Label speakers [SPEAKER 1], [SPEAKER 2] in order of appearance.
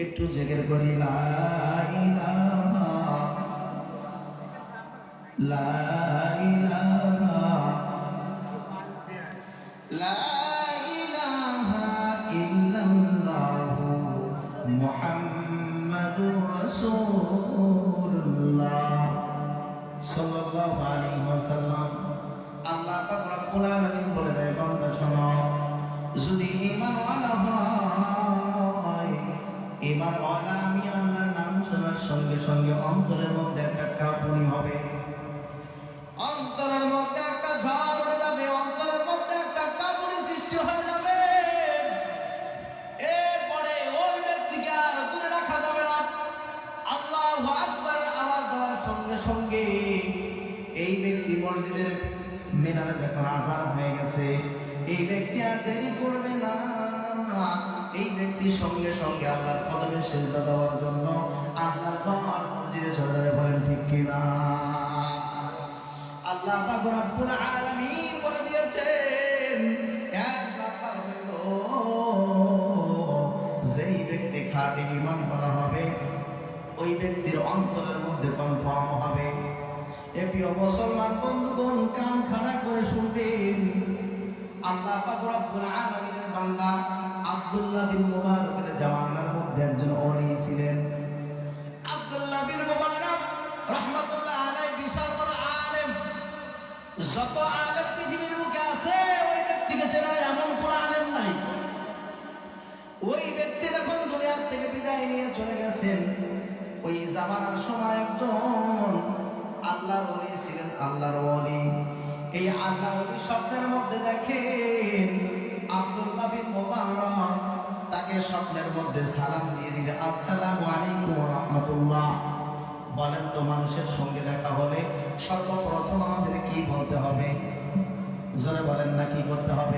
[SPEAKER 1] একটু জিকির করি লা ইলাহা লা ইলাহা লা ইলাহা ইল্লাল্লাহু মুহাম্মাদুর রাসূলুল্লাহ সাল্লাল্লাহু আলাইহি ওয়াসাল্লাম। আল্লাহ পাক রব্বুল আলামিন বলে দেয়, বান্দা শোনো, যদি ঈমানওয়ালা হয়, ঈমানওয়ালা আমি আল্লাহর নাম শোনার সঙ্গে সঙ্গে অন্তরের মধ্যে একটা কাঁপুনি হবে, অন্তরের মধ্যে একটা ঝড় উঠে যাবে, অন্তরের মধ্যে একটা কাঁপুনি সৃষ্টি হয়ে যাবে। এরপরে ওই ব্যক্তিকে আর দূরে রাখা যাবে না। আল্লাহু আকবার আওয়াজ দেওয়ার সঙ্গে সঙ্গে এই ব্যক্তি মসজিদের মিনারে যখন আযান হয়ে গেছে, এই ব্যক্তি আর দেরি করবে না। এই ব্যক্তি সঙ্গে সঙ্গে আল্লাহর কদমে সিজদা দেওয়ার জন্য আল্লাহর ঘর মসজিদে চলে যাবে। বলেন ঠিক কিনা? আল্লাহ পাক রব্বুল আলামিন বলে দিয়েছেন, এক ব্যাপার হইল, যেই ব্যক্তি খাঁটি ঈমান করা হবে ওই ব্যক্তির অন্তরের মধ্যে কনফার্ম হবে। এ প্রিয় মুসলমান বন্ধুগণ, কান খাড়া করে শুনবেন। আল্লাহ পাক রব্বুল আলামিনের বান্দা আব্দুল্লাহ বিন মুবারকের জামানার মধ্যে একজন ওলি ছিলেন। আব্দুল্লাহ বিন মুবারক রাহমাতুল্লাহ আলাইহি বিশাল বড় আলেম। যত আলেম পৃথিবীর বুকে আছে, ওই ব্যক্তিকে চেনা এমন কোন আলেম নাই। ওই ব্যক্তি যখন দুনিয়া থেকে বিদায় নিয়ে চলে গেছেন, ওই জামানার সময় একজন আল্লাহর ওলি ছিলেন, আল্লাহর ওলি। এই আল্লাহর ওলি স্বপ্নের মধ্যে দেখেন আব্দুল্লাহ বিন মুবারক, তাকে স্বপ্নের মধ্যে সালাম দিয়ে দিলে, আসসালামু আলাইকুম ওয়া রাহমাতুল্লাহ। বলেন তো, মানুষের সঙ্গে দেখা হলে সর্বপ্রথম আমাদের কি বলতে হবে? জোরে বলেন না, কি করতে হবে?